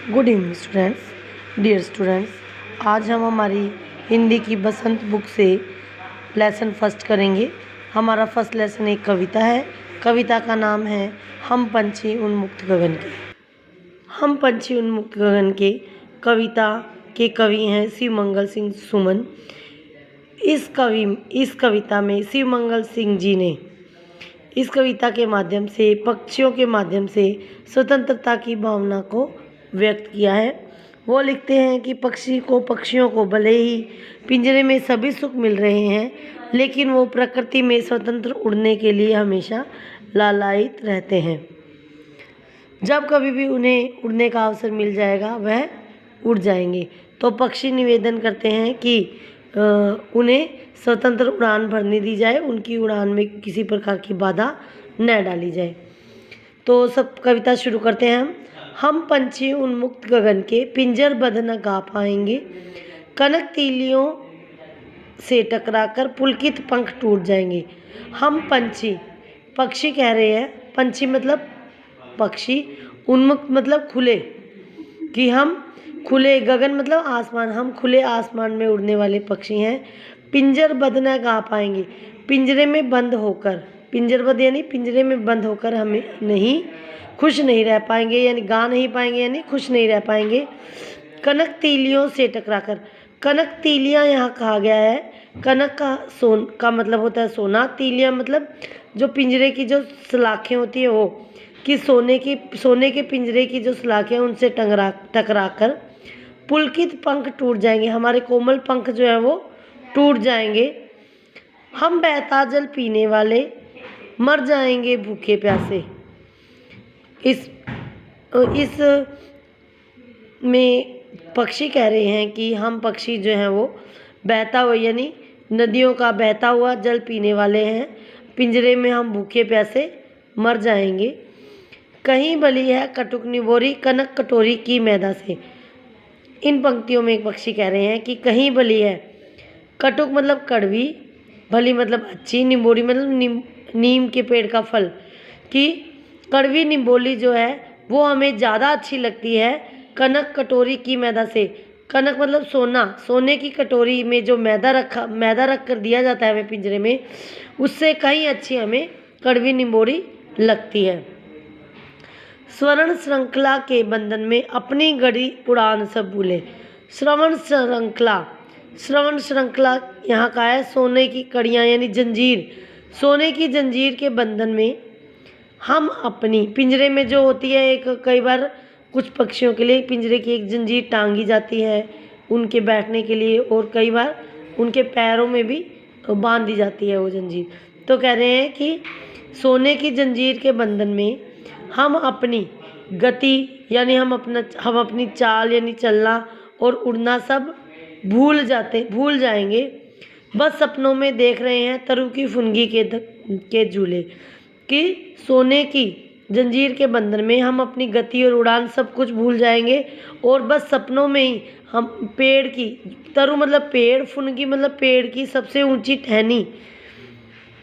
Good evening students, dear students. आज हम हमारी हिंदी की बसंत बुक से लेसन फर्स्ट करेंगे। हमारा फर्स्ट लेसन एक कविता है। कविता का नाम है हम पंछी उन्मुक्त गगन के। हम पंछी उन्मुक्त गगन के कविता के कवि हैं शिवमंगल सिंह सुमन। इस कविता में शिवमंगल सिंह जी ने इस कविता के माध्यम से पक्षियों के माध्यम से स्वतंत्रता की भावना को व्यक्त किया है। वो लिखते हैं कि पक्षियों को भले ही पिंजरे में सभी सुख मिल रहे हैं, लेकिन वो प्रकृति में स्वतंत्र उड़ने के लिए हमेशा लालायित रहते हैं। जब कभी भी उन्हें उड़ने का अवसर मिल जाएगा वह उड़ जाएंगे। तो पक्षी निवेदन करते हैं कि उन्हें स्वतंत्र उड़ान भरने दी जाए, उनकी उड़ान में किसी प्रकार की बाधा न डाली जाए। तो सब कविता शुरू करते हैं हम पंछी उन्मुक्त गगन के पिंजरबद्ध न गा पाएंगे, कनक तीलियों से टकराकर पुलकित पंख टूट जाएंगे। हम पक्षी कह रहे हैं, पंछी मतलब पक्षी, उन्मुक्त मतलब खुले, कि हम खुले, गगन मतलब आसमान, हम खुले आसमान में उड़ने वाले पक्षी हैं। पिंजरबद्ध न गा पाएंगे, पिंजरे में बंद होकर, पिंजरबद्ध यानी पिंजरे में बंद होकर हमें नहीं खुश नहीं रह पाएंगे, यानी गा नहीं पाएंगे, यानी खुश नहीं रह पाएंगे। कनक तीलियों से टकराकर, कनक तीलियाँ यहाँ कहा गया है। कनक का मतलब होता है सोना, तीलियाँ मतलब जो पिंजरे की जो सलाखें होती है वो, कि सोने के पिंजरे की जो सलाखें हैं उनसे टकराकर पुलकित पंख टूट जाएंगे, हमारे कोमल पंख जो है वो टूट जाएंगे। हम बहता जल पीने वाले मर जाएंगे भूखे प्यासे। इस में पक्षी कह रहे हैं कि हम पक्षी जो हैं वो बहता हुआ, यानी नदियों का बहता हुआ जल पीने वाले हैं, पिंजरे में हम भूखे प्यासे मर जाएंगे। कहीं बली है कटुक निबोरी कनक कटोरी की मैदा से। इन पंक्तियों में एक पक्षी कह रहे हैं कि कहीं बली है, कटुक मतलब कड़वी, भली मतलब अच्छी, निबोरी मतलब नीम के पेड़ का फल, कि कड़वी निम्बोली जो है वो हमें ज़्यादा अच्छी लगती है कनक कटोरी की मैदा से। कनक मतलब सोना, सोने की कटोरी में जो मैदा रख कर दिया जाता है हमें पिंजरे में, उससे कहीं अच्छी हमें कड़वी निम्बोरी लगती है। स्वर्ण श्रृंखला के बंधन में अपनी गड़ी उड़ान सब भूले। श्रवण श्रृंखला यहाँ का है सोने की कड़ियाँ, यानी जंजीर, सोने की जंजीर के बंधन में हम अपनी, पिंजरे में जो होती है एक, कई बार कुछ पक्षियों के लिए पिंजरे की एक जंजीर टांगी जाती है उनके बैठने के लिए, और कई बार उनके पैरों में भी बांध दी जाती है वो जंजीर। तो कह रहे हैं कि सोने की जंजीर के बंधन में हम अपनी गति, यानी हम अपनी चाल यानी चलना और उड़ना सब भूल जाएंगे। बस सपनों में देख रहे हैं तरु की फुनगी के झूले, कि सोने की जंजीर के बंधन में हम अपनी गति और उड़ान सब कुछ भूल जाएंगे, और बस सपनों में ही हम पेड़ की, तरु मतलब पेड़, फुनगी मतलब पेड़ की सबसे ऊंची टहनी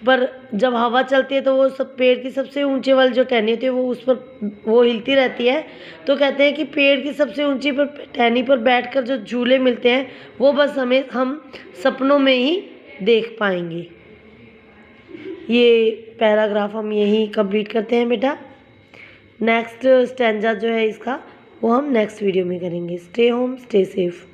पर जब हवा चलती है तो वो सब पेड़ की सबसे ऊंचे वाली जो टहनी होती है वो उस पर वो हिलती रहती है। तो कहते हैं कि पेड़ की सबसे ऊंची पर टहनी पर बैठकर जो झूले मिलते हैं वो बस हम सपनों में ही देख पाएंगे। ये पैराग्राफ हम यहीं कंप्लीट करते हैं बेटा। नेक्स्ट स्टैंजा जो है इसका वो हम नेक्स्ट वीडियो में करेंगे। Stay home, stay safe.